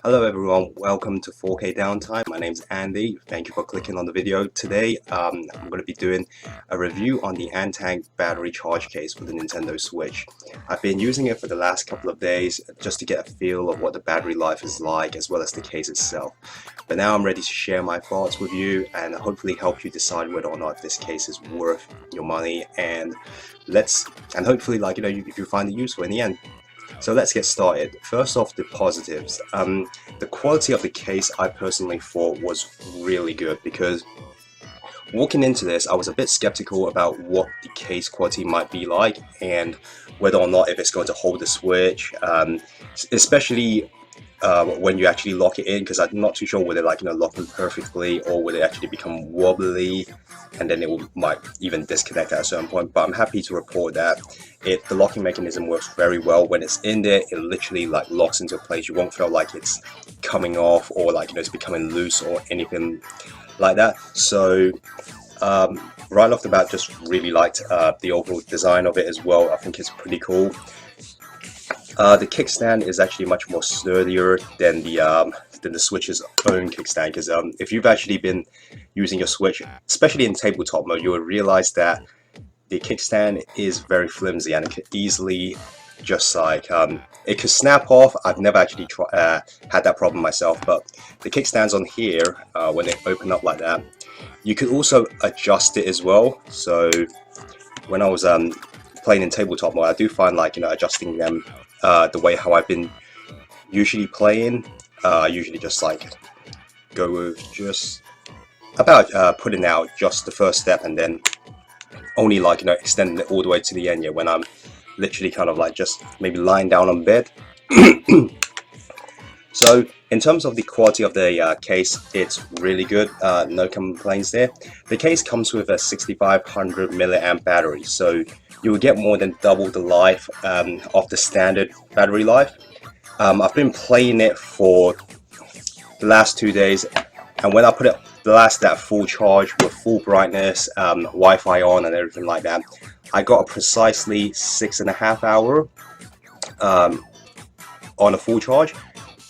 Hello everyone, welcome to 4K Downtime. My name's Andy. Thank you for clicking on the video. Today I'm going to be doing a review on the Antank battery charge case for the Nintendo Switch. I've been using it for the last couple of days just to get a feel of what the battery life is like as well as the case itself. But now I'm ready to share my thoughts with you and hopefully help you decide whether or not this case is worth your money and hopefully if you find it useful in the end. So let's get started. First off, the positives. The quality of the case I personally thought was really good because walking into this I was a bit skeptical about what the case quality might be like and whether or not if it's going to hold the Switch, especially when you actually lock it in, because I'm not too sure whether lock in perfectly or will it actually become wobbly and then might even disconnect at a certain point. But I'm happy to report that the locking mechanism works very well. When it's in there, it literally locks into place. You won't feel like it's coming off or it's becoming loose or anything like that. So right off the bat, just really liked the overall design of it as well. I think it's pretty cool. The kickstand is actually much more sturdier than the Switch's own kickstand, because if you've actually been using your Switch, especially in tabletop mode, you will realize that the kickstand is very flimsy and it could easily just it could snap off. I've never actually had that problem myself, but the kickstands on here, when they open up like that, you could also adjust it as well. So when I was playing in tabletop mode, I do find adjusting them the way how I've been usually playing. I usually just go with just about putting out just the first step and then only extending it all the way to the end, yeah, when I'm literally just maybe lying down on bed. So in terms of the quality of the case, it's really good. No complaints there. The case comes with a 6500 milliamp battery, so you will get more than double the life of the standard battery life. I've been playing it for the last 2 days, and when I put it blast at full charge with full brightness, Wi-Fi on and everything like that, I got a precisely 6.5 hour on a full charge,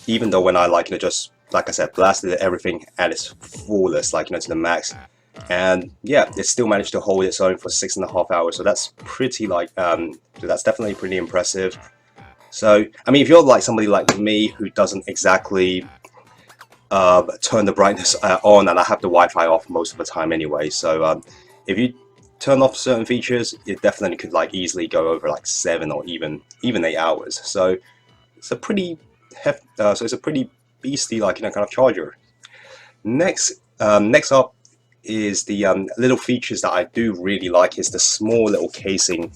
even though when I just like I said blasted everything at its fullest, to the max. And yeah, it still managed to hold its own for 6.5 hours, so that's pretty that's definitely pretty impressive. So I mean, if you're somebody like me who doesn't exactly turn the brightness on, and I have the Wi-Fi off most of the time anyway, so if you turn off certain features, it definitely could easily go over 7 or even 8 hours. So it's a pretty beastly kind of charger. Next up is the little features that I do really like is the small little casing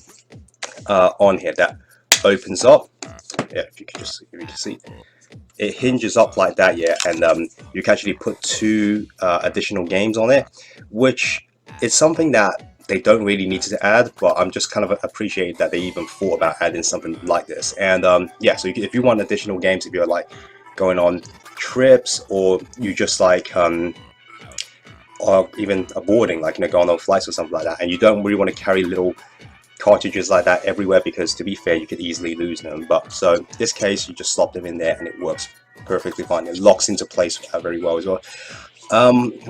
on here that opens up. Yeah, if you can see, it hinges up like that, yeah, and you can actually put 2 additional games on it, which is something that they don't really need to add, but I'm just kind of appreciating that they even thought about adding something like this. And yeah, so if you want additional games, if you're going on trips, or you just or even boarding, going on flights or something like that, and you don't really want to carry little cartridges like that everywhere, because to be fair, you could easily lose them. But so this case, you just slot them in there and it works perfectly fine. It locks into place very well as well.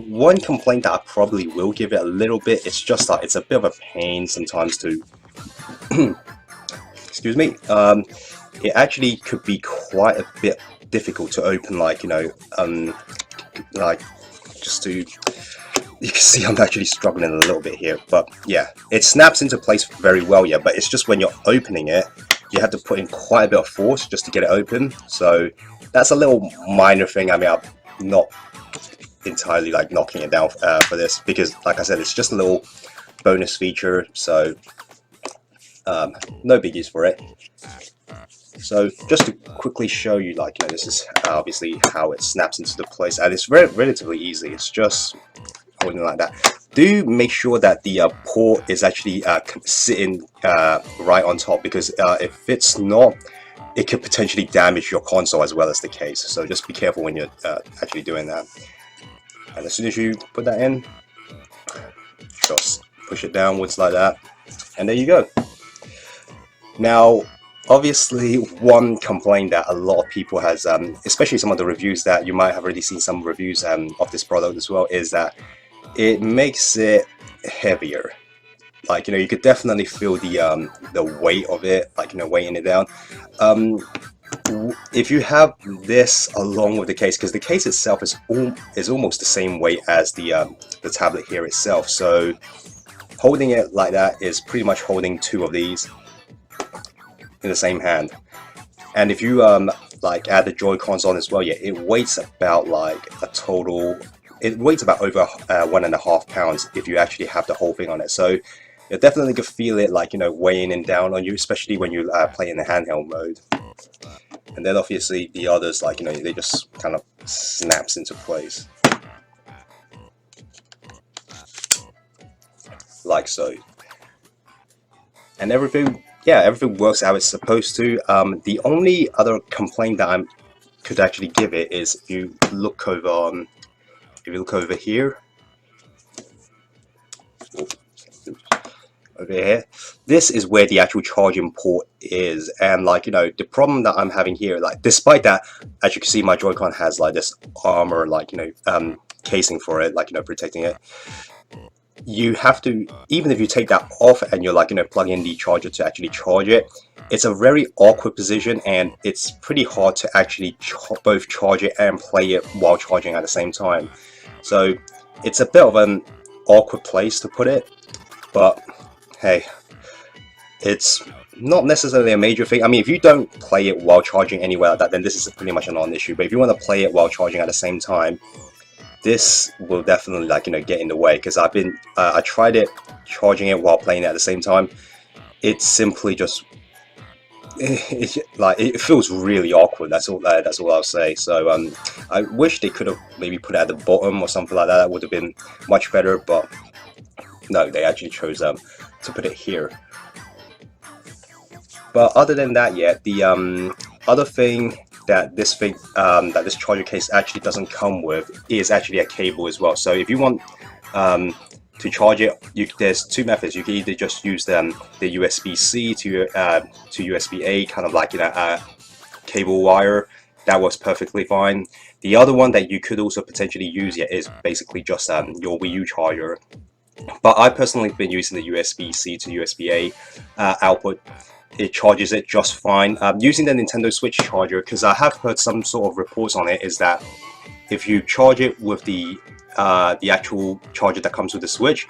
One complaint that I probably will give it a little bit, it's just it's a bit of a pain sometimes to excuse me, it actually could be quite a bit difficult to open, just to, you can see I'm actually struggling a little bit here, but yeah, it snaps into place very well, yeah, but it's just when you're opening it, you have to put in quite a bit of force just to get it open. So that's a little minor thing. I mean, I'm not entirely knocking it down for this, because like I said, it's just a little bonus feature, so no biggies for it. So just to quickly show you, this is obviously how it snaps into the place, and it's relatively easy. It's just holding like that. Do make sure that the port is actually sitting right on top, because if it's not, it could potentially damage your console as well as the case. So just be careful when you're actually doing that. And as soon as you put that in, just push it downwards like that, and there you go. Now obviously one complaint that a lot of people has, especially some of the reviews that you might have already seen some reviews of this product as well, is that it makes it heavier. Like, you could definitely feel the weight of it, like, weighing it down. If you have this along with the case, because the case itself is almost the same weight as the tablet here itself, so holding it like that is pretty much holding two of these in the same hand. And if you like add the Joy-Cons on as well, yeah, it weighs about like a total. It weighs about over 1.5 pounds if you actually have the whole thing on it. So you definitely can feel it, like, weighing in down on you, especially when you play in the handheld mode. And then obviously the others, like, they just kind of snaps into place, like so. And everything, yeah, everything works how it's supposed to. The only other complaint that I could actually give it is if you look over, here, over here, this is where the actual charging port is. And, like, the problem that I'm having here, like, despite that, as you can see, my Joy-Con has like this armor, like, casing for it, like, protecting it. You have to, even if you take that off and you're like, plug in the charger to actually charge it, it's a very awkward position, and it's pretty hard to actually both charge it and play it while charging at the same time. So it's a bit of an awkward place to put it, but hey, it's not necessarily a major thing. I mean, if you don't play it while charging anywhere like that, then this is pretty much a non-issue. But if you want to play it while charging at the same time, this will definitely, like, get in the way, because I tried it charging it while playing it at the same time. It's simply just like, it feels really awkward. That's all I'll say. So I wish they could have maybe put it at the bottom or something like that. That would have been much better, but no, they actually chose to put it here. But other than that, yeah, the other thing that this charger case actually doesn't come with is actually a cable as well. So if you want to charge it, there's two methods. You can either just use the USB-C to USB-A, kind of like, cable wire. That works perfectly fine. The other one that you could also potentially use, yeah, is basically just your Wii U charger. But I personally have been using the USB-C to USB-A output. It charges it just fine. Using the Nintendo Switch charger, because I have heard some sort of reports on it, is that if you charge it with the actual charger that comes with the Switch,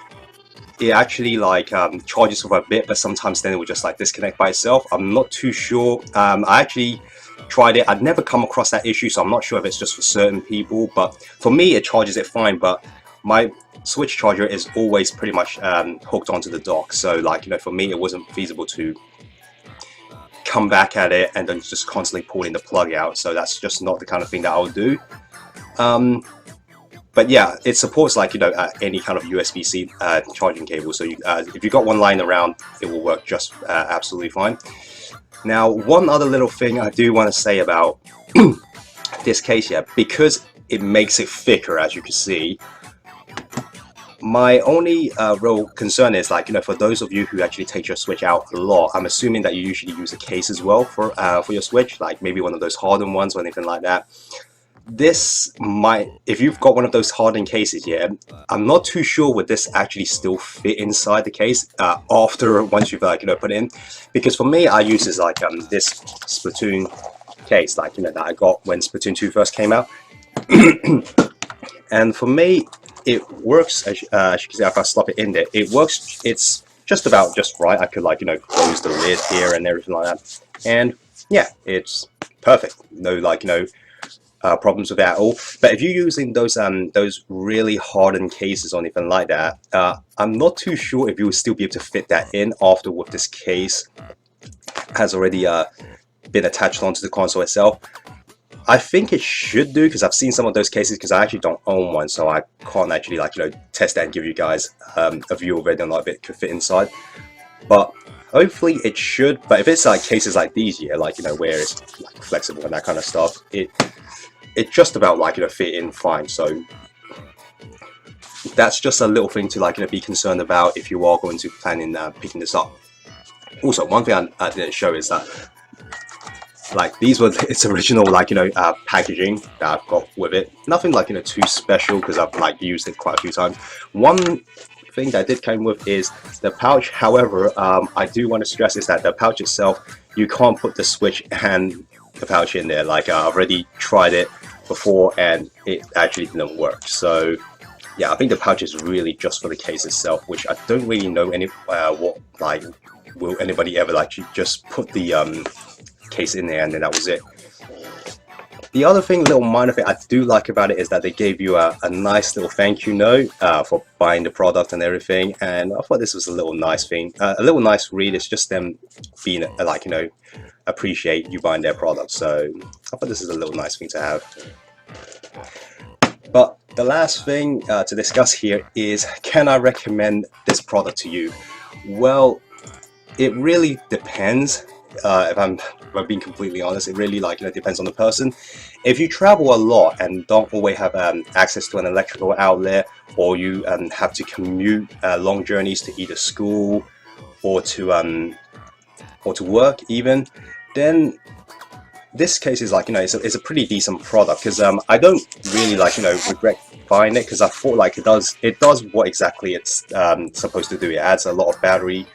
it actually, like, charges for a bit, but sometimes then it will just, like, disconnect by itself. I'm not too sure. I actually tried it. I'd never come across that issue, so I'm not sure if it's just for certain people. But for me, it charges it fine. But my Switch charger is always pretty much hooked onto the dock, so, like, for me, it wasn't feasible to come back at it and then just constantly pulling the plug out. So that's just not the kind of thing that I would do. But yeah, it supports, like, any kind of USB-C charging cable. So if you've got one lying around, it will work just absolutely fine. Now, one other little thing I do want to say about this case here, because it makes it thicker, as you can see. My only real concern is, like, for those of you who actually take your Switch out a lot, I'm assuming that you usually use a case as well for your Switch, like maybe one of those hardened ones or anything like that. This might, if you've got one of those hardened cases, yeah, I'm not too sure would this actually still fit inside the case once you've, like, put it in. Because for me, I use this, like, this Splatoon case, like, that I got when Splatoon 2 first came out. And for me, it works, as you can see, if I slop it in there, it works. It's just about just right. I could, like, close the lid here and everything like that. And yeah, it's perfect. No, like, problems with that at all. But if you're using those really hardened cases or anything like that, I'm not too sure if you will still be able to fit that in after with this case has already been attached onto the console itself. I think it should do, because I've seen some of those cases, because I actually don't own one, so I can't actually, like, test that and give you guys a view of whether or not it could fit inside. But hopefully it should. But if it's like cases like these, yeah, like, where it's, like, flexible and that kind of stuff, it just about, like, fit in fine. So that's just a little thing to, like, be concerned about if you are going to plan in picking this up. Also, one thing I didn't show is that like these were its original like packaging that I've got with it. Nothing like too special because I've like used it quite a few times. One thing that did come with is the pouch. However, I do want to stress is that the pouch itself, you can't put the Switch and the pouch in there. Like I've already tried it before and it actually didn't work. So yeah, I think the pouch is really just for the case itself, which I don't really know any what like will anybody ever like just put the case in there and then that was it. The other thing, little minor thing I do like about it is that they gave you a nice little thank you note for buying the product and everything, and I thought this was a little nice thing, a little nice read. It's just them being like appreciate you buying their product, so I thought this is a little nice thing to have. But the last thing to discuss here is, can I recommend this product to you? Well, it really depends. If I'm being completely honest, it really depends on the person. If you travel a lot and don't always have access to an electrical outlet, or you have to commute long journeys to either school or to work even, then this case is it's a pretty decent product, because I don't really regret buying it, because I thought it does what exactly it's supposed to do. It adds a lot of battery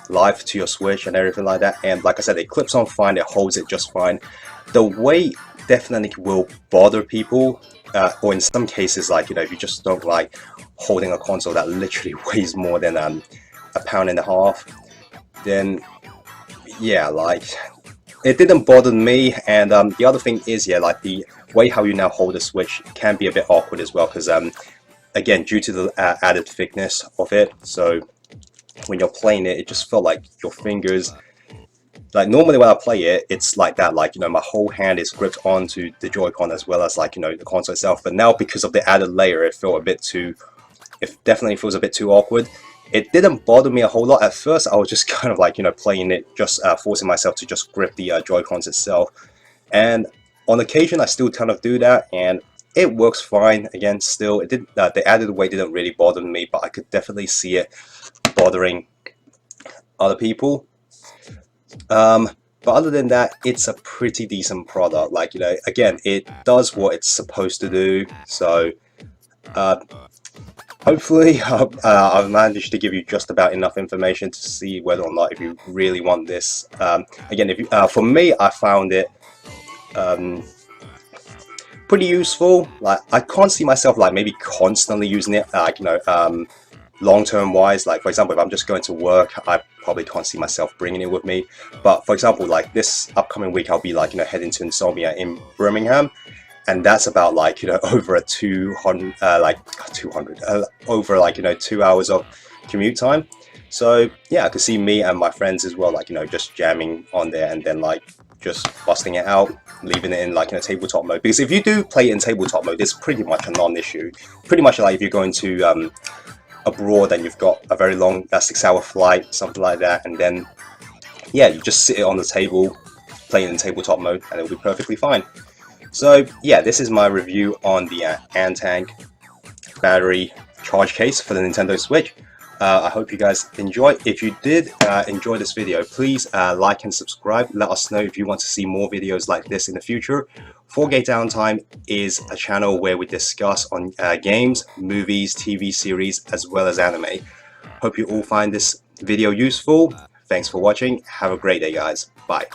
life to your Switch and everything like that, and like I said, it clips on fine, it holds it just fine. The weight definitely will bother people, or in some cases if you just don't like holding a console that literally weighs more than a pound and a half, then yeah, it didn't bother me. And the other thing is, yeah, the way how you now hold the Switch can be a bit awkward as well, because again, due to the added thickness of it, so when you're playing it, it just felt like your fingers, normally when I play it, it's like that, my whole hand is gripped onto the Joy-Con as well as the console itself. But now, because of the added layer, it definitely feels a bit too awkward. It didn't bother me a whole lot at first. I was just kind of playing it, just forcing myself to just grip the Joy-Cons itself, and on occasion I still kind of do that, and it works fine. Again, still, it did the added weight didn't really bother me, but I could definitely see it bothering other people. But other than that, it's a pretty decent product. Again, it does what it's supposed to do. So hopefully I've managed to give you just about enough information to see whether or not if you really want this. Again, if you, for me, I found it pretty useful. I can't see myself maybe constantly using it, long-term wise. For example, if I'm just going to work, I probably can't see myself bringing it with me. But for example, this upcoming week, I'll be heading to Insomnia in Birmingham, and that's about over a 200 over 2 hours of commute time. So yeah, I could see me and my friends as well, just jamming on there, and then just busting it out, leaving it in a tabletop mode. Because if you do play it in tabletop mode, it's pretty much a non-issue. Pretty much if you're going to abroad and you've got a very long 6-hour flight, something like that, and then yeah, you just sit it on the table, play it in tabletop mode, and it'll be perfectly fine. So yeah, this is my review on the Antank battery charge case for the Nintendo Switch. I hope you guys enjoy. If you did enjoy this video, please like and subscribe. Let us know if you want to see more videos like this in the future. 4Cade Downtime is a channel where we discuss on games, movies, TV series, as well as anime. Hope you all find this video useful. Thanks for watching. Have a great day, guys. Bye.